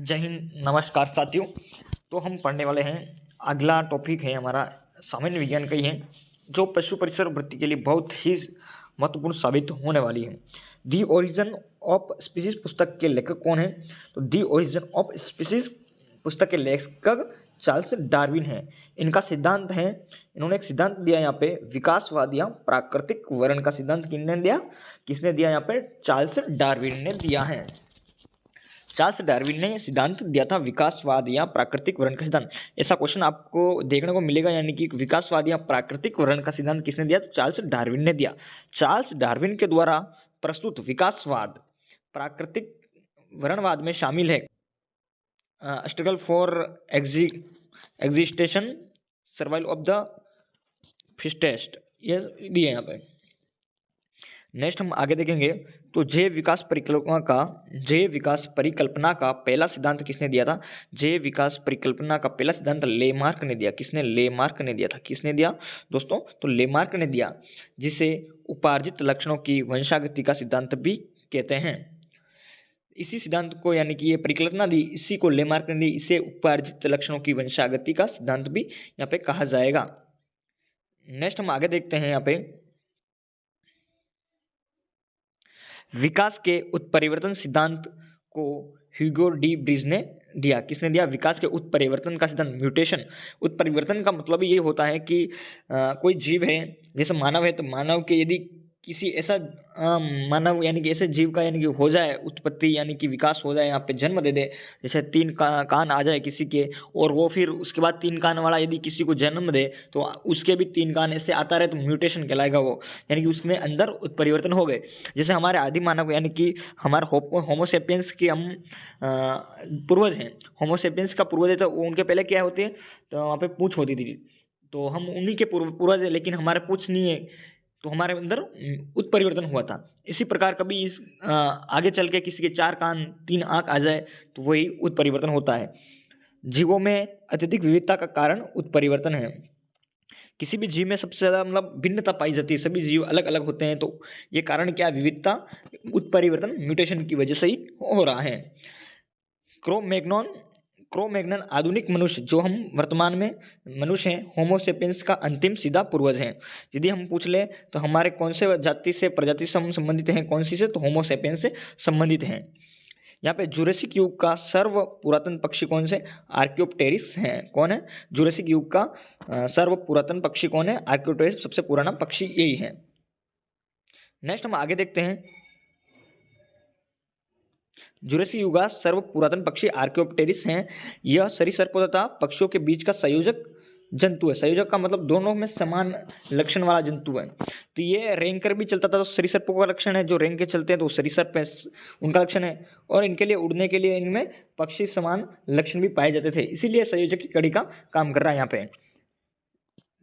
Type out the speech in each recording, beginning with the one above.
जय हिंद, नमस्कार साथियों। तो हम पढ़ने वाले हैं, अगला टॉपिक है हमारा सामान्य विज्ञान का ही है, जो पशु परिसर वृत्ति के लिए बहुत ही महत्वपूर्ण साबित होने वाली है। दी ओरिजिन ऑफ स्पीसीज पुस्तक के लेखक कौन है? तो दी ओरिजिन ऑफ स्पीसीज पुस्तक के लेखक चार्ल्स डार्विन है। इनका सिद्धांत है, इन्होंने एक सिद्धांत दिया यहाँ पे, विकासवाद या प्राकृतिक वर्ण का सिद्धांत किसने दिया यहाँ पे? चार्ल्स डार्विन ने दिया है। चार्ल्स डार्विन ने सिद्धांत दिया था विकासवाद या प्राकृतिक वर्ण का सिद्धांत। ऐसा क्वेश्चन आपको देखने को मिलेगा, यानी कि विकासवाद या प्राकृतिक वर्ण का सिद्धांत किसने दिया? तो चार्ल्स डार्विन ने दिया। चार्ल्स डार्विन के द्वारा प्रस्तुत विकासवाद प्राकृतिक वर्णवाद में शामिल है। Struggle for existence, survival of the fittest, ये दिए यहाँ पे। नेक्स्ट हम आगे देखेंगे तो जैव विकास परिकल्पना का पहला सिद्धांत किसने दिया था? जैव विकास परिकल्पना का पहला सिद्धांत लेमार्क ने दिया। किसने? लेमार्क ने दिया था। किसने दिया दोस्तों? तो लेमार्क ने दिया, जिसे उपार्जित लक्षणों की वंशागति का सिद्धांत भी कहते हैं। इसी सिद्धांत को, यानी कि ये परिकल्पना दी, इसी को लेमार्क ने दी, इसे उपार्जित लक्षणों की वंशागति का सिद्धांत भी यहाँ पे कहा जाएगा। नेक्स्ट हम आगे देखते हैं, यहाँ पे विकास के उत्परिवर्तन सिद्धांत को ह्यूगो डी ब्रिज ने दिया। किसने दिया? विकास के उत्परिवर्तन का सिद्धांत, म्यूटेशन। उत्परिवर्तन का मतलब ये होता है कि कोई जीव है, जैसे मानव है, तो मानव के यदि किसी ऐसा मानव यानी कि ऐसे जीव का यानी कि हो जाए उत्पत्ति, यानी कि विकास हो जाए, यहाँ पे जन्म दे दे, जैसे 3 कान आ जाए किसी के, और वो फिर उसके बाद 3 कान वाला यदि किसी को जन्म दे तो उसके भी 3 कान ऐसे आता रहे, तो म्यूटेशन कहलाएगा वो, यानी कि उसमें अंदर उत्परिवर्तन हो गए। जैसे हमारे आदि मानव यानी कि हमारे होमोसेपियंस के हम पूर्वज हैं, होमोसेपियंस का पूर्वज है, तो उनके पहले क्या होती है? तो वहाँ पे पूंछ होती थी, तो हम उन्हीं के पूर्वज है, लेकिन हमारे पूंछ नहीं है, तो हमारे अंदर उत्परिवर्तन हुआ था। इसी प्रकार कभी इस आगे चल के किसी के 4 कान 3 आँख आ जाए तो वही उत्परिवर्तन होता है। जीवों में अत्यधिक विविधता का कारण उत्परिवर्तन है। किसी भी जीव में सबसे ज़्यादा मतलब भिन्नता पाई जाती है, सभी जीव अलग अलग होते हैं, तो ये कारण क्या? विविधता, उत्परिवर्तन, म्यूटेशन की वजह से ही हो रहा है। क्रोमैग्नन आधुनिक मनुष्य, जो हम वर्तमान में मनुष्य हैं, होमोसेपियंस का अंतिम सीधा पूर्वज हैं। यदि हम पूछ ले तो हमारे कौन से जाति से, प्रजाति से हम संबंधित हैं, कौन सी से? तो होमोसेपियंस से संबंधित हैं। यहाँ पे जुरासिक युग का सर्व पुरातन पक्षी कौन से? आर्कियोप्टेरिक्स हैं। कौन है? जुरासिक युग का सर्व पुरातन पक्षी कौन है? आर्कियोप्टेरिक्स, सबसे पुराना पक्षी यही है। नेक्स्ट हम आगे देखते हैं, जुरासिक युग का सर्व पुरातन पक्षी आर्कियोप्टेरिक्स हैं। यह सरीसृप तथा पक्षियों के बीच का संयोजक जंतु है। संयोजक का मतलब दोनों में समान लक्षण वाला जंतु है। तो ये रेंग कर भी चलता था, तो सरीसृपों का लक्षण है, जो रेंग के चलते हैं तो सरीसृप है, उनका लक्षण है। और इनके लिए उड़ने के लिए इनमें पक्षी समान लक्षण भी पाए जाते थे, इसीलिए संयोजक की कड़ी का काम कर रहा है यहाँ पे।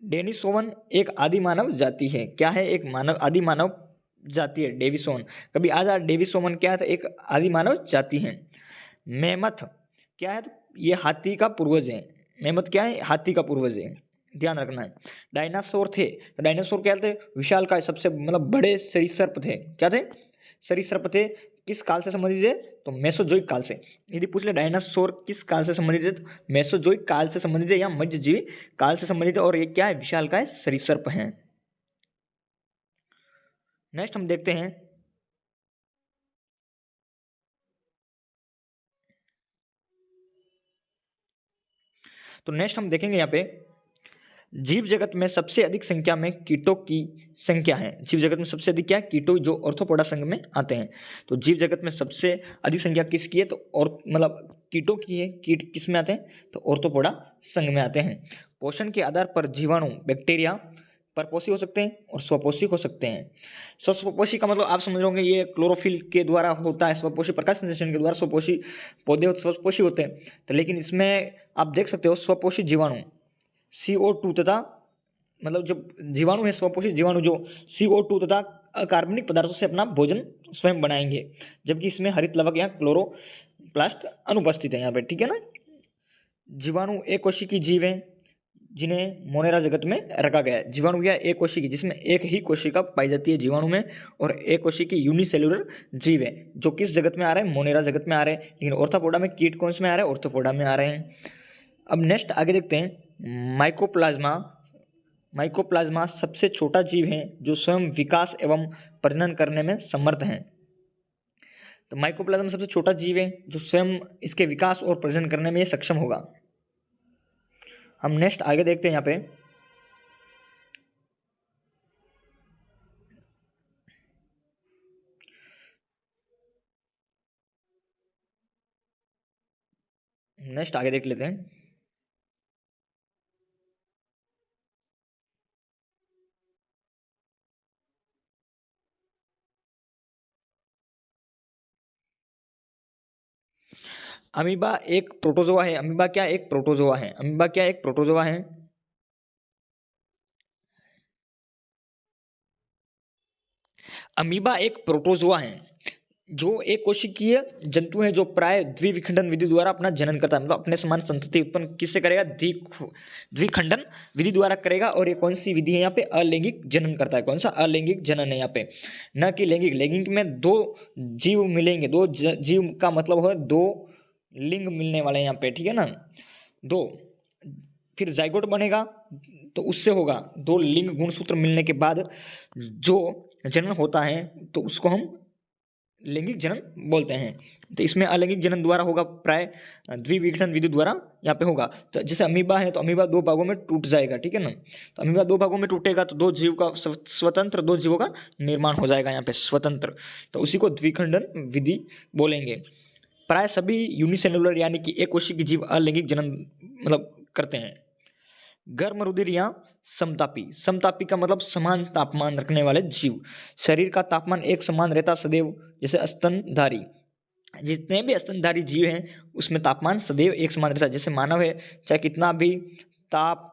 डेनिसोवन एक आदि मानव जाति है। क्या है? एक आदि मानव जाति है डेविसोन। कभी आज डेविसोवन क्या है? तो एक आदि मानव जाति है। मेमथ क्या है? तो ये हाथी का पूर्वज है। मेमथ क्या है? हाथी का पूर्वज है, ध्यान रखना है। डायनासोर थे, तो डायनासोर क्या थे? विशालकाय, सबसे मतलब बड़े सरीसृप थे। क्या थे? सरीसृप थे। किस काल से संबंधित है? तो मेसोजोइक काल से। यदि पूछ ले डायनासोर किस काल से संबंधित है, तो मेसोजोइक काल से संबंधित है या मध्यजीवी काल से संबंधित है, और ये क्या है? विशालकाय सरीसृप हैं। नेक्स्ट हम देखते हैं, तो नेक्स्ट हम देखेंगे यहाँ पे जीव जगत में सबसे अधिक संख्या में कीटों की संख्या है। जीव जगत में सबसे अधिक क्या है? कीटों, जो ऑर्थोपोडा संघ में आते हैं। तो जीव जगत में सबसे अधिक संख्या किसकी है? तो और मतलब कीटों की है। कीट किस में आते हैं? तो ऑर्थोपोडा संघ में आते हैं। पोषण के आधार पर जीवाणु, बैक्टीरिया परपोषी हो सकते हैं और स्वपोषी हो सकते हैं। स्वपोषी का मतलब आप समझ रहे होंगे, ये क्लोरोफिल के द्वारा होता है। स्वपोषी प्रकाश संश्लेषण के द्वारा स्वपोषी पौधे स्वपोषी होते हैं। तो लेकिन इसमें आप देख सकते हो स्वपोषी जीवाणु CO2 तथा मतलब जो जीवाणु है, स्वपोषी जीवाणु जो CO2 तथा अकार्बनिक पदार्थों से अपना भोजन स्वयं बनाएंगे, जबकि इसमें हरित लवक या क्लोरोप्लास्ट अनुपस्थित है यहाँ पे, ठीक है ना। जीवाणु एक कोशिकीय जीव है, जिन्हें मोनेरा जगत में रखा गया है। जीवाणु या एक कोशिकी, जिसमें एक ही कोशिका पाई जाती है जीवाणु में, और एक कोशिकी यूनिसेलुलर जीव है, जो किस जगत में आ रहे हैं, मोनेरा जगत में आ रहे हैं। लेकिन ऑर्थोपोडा में कीट कौन से में आ रहे हैं, ऑर्थोपोडा में आ रहे हैं। अब नेक्स्ट आगे देखते हैं, माइकोप्लाज्मा। माइकोप्लाज्मा सबसे छोटा जीव है जो स्वयं विकास एवं प्रजनन करने में समर्थ हैं। तो माइकोप्लाज्मा सबसे छोटा जीव है जो स्वयं इसके विकास और प्रजनन करने में सक्षम होगा। हम नेक्स्ट आगे देखते हैं यहाँ पे, नेक्स्ट आगे देख लेते हैं। अमीबा एक प्रोटोजोआ है। अमीबा क्या एक प्रोटोजोआ है? अमीबा क्या एक प्रोटोजोआ है? अमीबा एक प्रोटोजोआ है जो एक कोशिकीय जंतु है, जो प्राय द्विविखंडन विधि द्वारा अपना जनन करता है। मतलब अपने समान संतति उत्पन्न किससे करेगा? द्विखंडन विधि द्वारा करेगा। और ये कौन सी विधि है? यहाँ पे अलैंगिक जनन करता है। कौन सा? अलैंगिक जनन है यहाँ पे, न कि लैंगिक। लैंगिक में दो जीव मिलेंगे, दो जीव का मतलब है दो लिंग मिलने वाले हैं यहाँ पे, ठीक है ना, दो। फिर जाइगोट बनेगा तो उससे होगा दो लिंग गुणसूत्र मिलने के बाद जो जनन होता है, तो उसको हम लैंगिक जनन बोलते हैं। तो इसमें अलैंगिक जनन द्वारा होगा, प्राय द्विविघटन विधि द्वारा यहाँ पे होगा। तो जैसे अमीबा है तो अमीबा दो भागों में टूट जाएगा, ठीक है ना। तो अमीबा दो भागों में टूटेगा तो दो जीव का स्वतंत्र दो जीवों का निर्माण हो जाएगा यहाँ पे, स्वतंत्र। तो उसी को द्विखंडन विधि बोलेंगे। प्राय सभी यूनिसेलुलर यानी कि एक कोशिकीय जीव अलैंगिक जनन मतलब करते हैं। गर्म रुधिर या समतापी। समतापी का मतलब समान तापमान रखने वाले जीव। शरीर का तापमान एक समान रहता सदैव, जैसे स्तनधारी। जितने भी स्तनधारी जीव हैं उसमें तापमान सदैव एक समान रहता है। जैसे मानव है, चाहे कितना भी ताप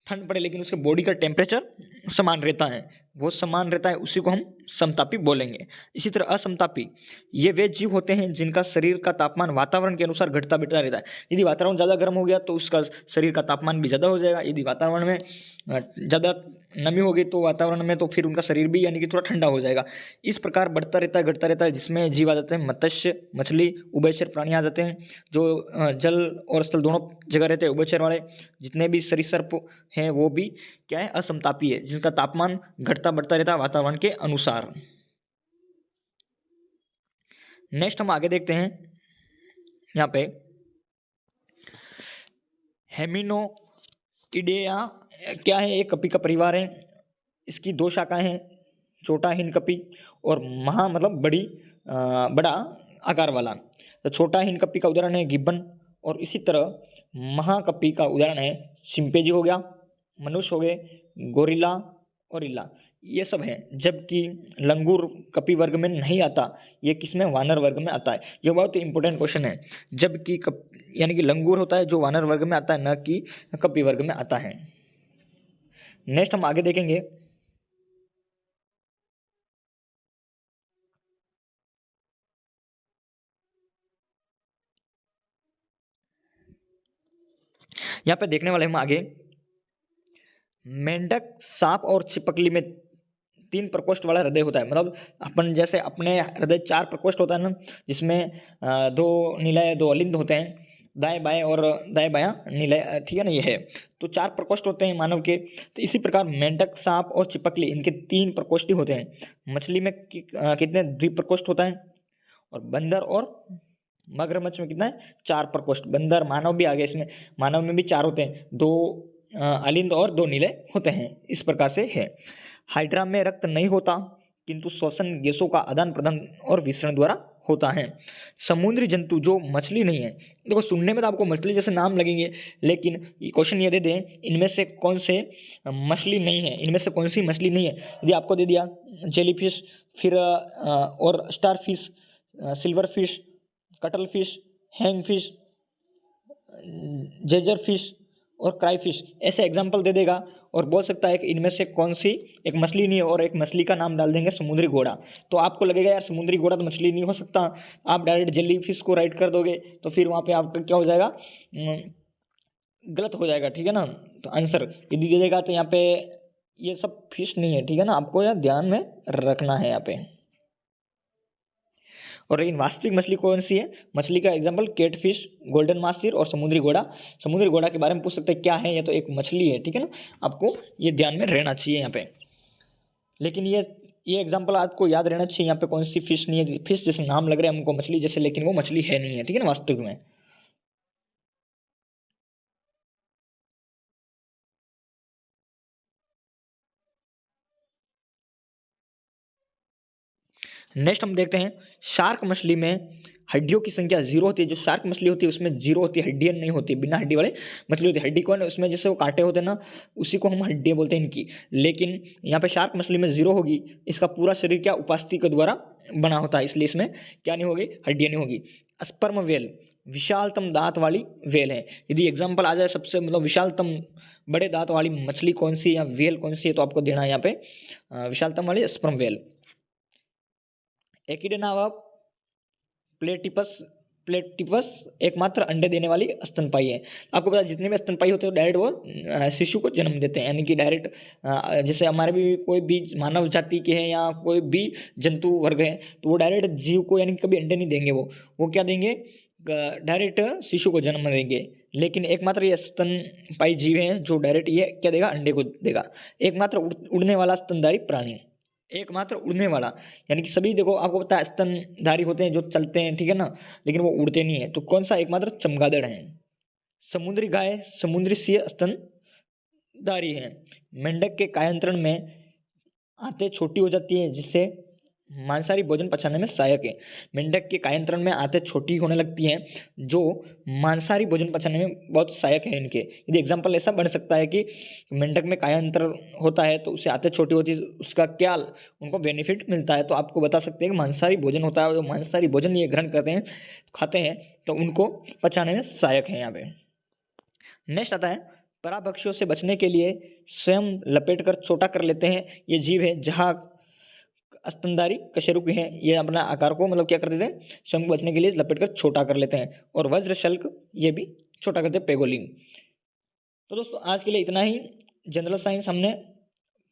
ठंड पड़े लेकिन उसके बॉडी का टेम्परेचर समान रहता है, वो समान रहता है, उसी को हम समतापी बोलेंगे। इसी तरह असमतापी, ये वे जीव होते हैं जिनका शरीर का तापमान वातावरण के अनुसार घटता बढ़ता रहता है। यदि वातावरण ज़्यादा गर्म हो गया तो उसका शरीर का तापमान भी ज़्यादा हो जाएगा। यदि वातावरण में ज़्यादा नमी होगी तो वातावरण में तो फिर उनका शरीर भी यानी कि थोड़ा ठंडा हो जाएगा। इस प्रकार बढ़ता रहता है, घटता रहता है। जिसमें जीव आ जाते हैं मत्स्य, मछली, उभयचर प्राणी आ जाते हैं, जो जल और स्थल दोनों जगह रहते हैं, उभयचर वाले। जितने भी सरीसृप हैं वो भी क्या है? असमतापी है, जिनका तापमान घटता बढ़ता रहता है वातावरण के अनुसार। नेक्स्ट हम आगे देखते हैं यहाँ पे, हेमिनोइडेया क्या है? एक कपी का परिवार है। इसकी दो शाखाएं हैं, छोटा हिनकपी और महा मतलब बड़ी बड़ा आकार वाला। तो छोटा हिनकपी का उदाहरण है गिब्बन, और इसी तरह महाकपी का उदाहरण है चिंपैंजी हो गया, मनुष्य हो गए, गोरिल्ला और इल्ला, ये सब हैं। जबकि लंगूर कपी वर्ग में नहीं आता, ये किसमें? वानर वर्ग में आता है। ये बहुत इंपॉर्टेंट क्वेश्चन है। जबकि यानी कि लंगूर होता है जो वानर वर्ग में आता है, न कि कपी वर्ग में आता है। नेक्स्ट हम आगे देखेंगे, यहाँ पे देखने वाले हम आगे, मेंढक, सांप और छिपकली में 3 प्रकोष्ठ वाला हृदय होता है। मतलब अपन जैसे अपने हृदय 4 प्रकोष्ठ होता है ना, जिसमें 2 निलय 2 अलिंद होते हैं, दाएं बाएं और दाएं बायां निलय, ठीक है ना, ये है। तो 4 प्रकोष्ठ होते हैं मानव के। तो इसी प्रकार मेंढक, सांप और छिपकली, इनके 3 प्रकोष्ठ होते हैं। मछली में कितने द्विप्रकोष्ठ होता है, और बंदर और मगरमच्छ में कितना है? 4 प्रकोष्ठ। बंदर, मानव भी आ गया इसमें, मानव में भी 4 होते हैं, 2 अलिंद और 2 निलय होते हैं। इस प्रकार से है। हाइड्रा में रक्त नहीं होता, किंतु श्वसन गैसों का आदान प्रदान और विसरण द्वारा होता है। समुद्री जंतु जो मछली नहीं है, देखो सुनने में तो आपको मछली जैसे नाम लगेंगे, लेकिन क्वेश्चन ये दे दें इनमें से कौन से मछली नहीं है, इनमें से कौन सी मछली नहीं है। यदि आपको दे दिया जेलीफिश, फिर और starfish, silverfish, cuttlefish, hagfish, जेजर फिश और क्राई फिश, ऐसे एग्जाम्पल दे देगा और बोल सकता है कि इनमें से कौन सी एक मछली नहीं है, और एक मछली का नाम डाल देंगे समुद्री घोड़ा। तो आपको लगेगा यार समुद्री घोड़ा तो मछली नहीं हो सकता, आप डायरेक्ट जेली फिश को राइट कर दोगे, तो फिर वहाँ पे आपका क्या हो जाएगा? गलत हो जाएगा, ठीक है ना। तो आंसर यदि दे देगा तो यहाँ पे ये सब फिश नहीं है, ठीक है ना, आपको यह ध्यान में रखना है यहाँ पे। और लेकिन वास्तविक मछली कौन सी है? मछली का एग्जाम्पल कैटफिश, गोल्डन मासिर और समुद्री घोड़ा। समुद्री घोड़ा के बारे में पूछ सकते हैं क्या है, ये तो एक मछली है, ठीक है ना, आपको ये ध्यान में रहना चाहिए यहाँ पे। लेकिन ये एग्जाम्पल आपको याद रहना चाहिए, यहाँ पे कौन सी फिश नहीं है, फिश जैसे नाम लग रहे हैं हमको मछली जैसे, लेकिन वो मछली है नहीं है, ठीक है ना, वास्तविक में। नेक्स्ट हम देखते हैं शार्क मछली में हड्डियों की संख्या 0 होती है। जो शार्क मछली होती है उसमें 0 होती है, हड्डियाँ नहीं होती, बिना हड्डी वाले मछली होती है। हड्डी कौन, उसमें जैसे वो कांटे होते हैं ना, उसी को हम हड्डियाँ बोलते हैं इनकी। लेकिन यहाँ पे शार्क मछली में 0 होगी, इसका पूरा शरीर क्या उपास्थि के द्वारा बना होता है, इसलिए इसमें क्या नहीं होगी, हड्डियाँ नहीं होगी। स्पर्म वेल विशालतम दांत वाली वेल है। यदि एग्जाम्पल आ जाए सबसे मतलब विशालतम बड़े दांत वाली मछली कौन सी है या वेल कौन सी है, तो आपको देना है यहाँ पे विशालतम वाली स्पर्म वेल। एकिडेनावा प्लेटिपस प्लेटिपस एकमात्र अंडे देने वाली स्तनपायी है। आपको पता है जितने भी स्तनपायी होते हैं डायरेक्ट वो शिशु को जन्म देते हैं, यानी कि डायरेक्ट जैसे हमारे भी कोई भी मानव जाति के हैं या कोई भी जंतु वर्ग है, तो वो डायरेक्ट जीव को यानी कि कभी अंडे नहीं देंगे, वो क्या देंगे, डायरेक्ट शिशु को जन्म देंगे। लेकिन एकमात्र ये स्तनपायी जीव हैं जो डायरेक्ट ये क्या देगा, अंडे को देगा। एकमात्र उड़ने वाला स्तनधारी प्राणी, एकमात्र उड़ने वाला, यानी कि सभी देखो आपको पता है स्तनधारी होते हैं जो चलते हैं, ठीक है ना, लेकिन वो उड़ते नहीं है। तो कौन सा एकमात्र चमगादड़ है। समुद्री गाय समुद्री सी स्तनधारी है। मेंढक के कायांतरण में आंतें छोटी हो जाती है जिससे मांसाहारी भोजन पचाने में सहायक है। मेंढक के कायांतरण में आंतें छोटी होने लगती हैं जो मांसाहारी भोजन पचाने में बहुत सहायक है इनके। यदि एग्जाम्पल ऐसा बन सकता है कि मेंढक में कायांतरण होता है तो उससे आंतें छोटी होती है, उसका क्या उनको बेनिफिट मिलता है, तो आपको बता सकते हैं कि मांसाहारी भोजन होता है, जो मांसाहारी भोजन ये ग्रहण करते हैं खाते हैं तो उनको पचाने में सहायक है यहाँ पे। नेक्स्ट आता है पराभक्षियों से बचने के लिए स्वयं लपेट कर छोटा कर लेते हैं ये जीव है। जहाँ स्तनधारी कशेरुकी हैं, ये अपना आकार को मतलब क्या कर देते हैं, स्वयं को बचने के लिए लपेट कर छोटा कर लेते हैं। और वज्र शल्क ये भी छोटा करते हैं, पेगोलिन। तो दोस्तों आज के लिए इतना ही जनरल साइंस हमने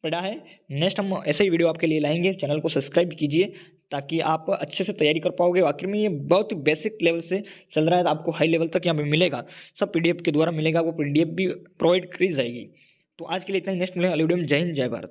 पढ़ा है। नेक्स्ट हम ऐसे ही वीडियो आपके लिए लाएंगे, चैनल को सब्सक्राइब कीजिए ताकि आप अच्छे से तैयारी कर पाओगे। आखिर में ये बहुत बेसिक लेवल से चल रहा है तो आपको हाई लेवल तक यहाँ पे मिलेगा, सब पीडीएफ के द्वारा मिलेगा, वो पीडीएफ भी प्रोवाइड करी जाएगी। तो आज के लिए इतना ही, नेक्स्ट मिलेगा अगले वीडियो में। जय हिंद जय भारत।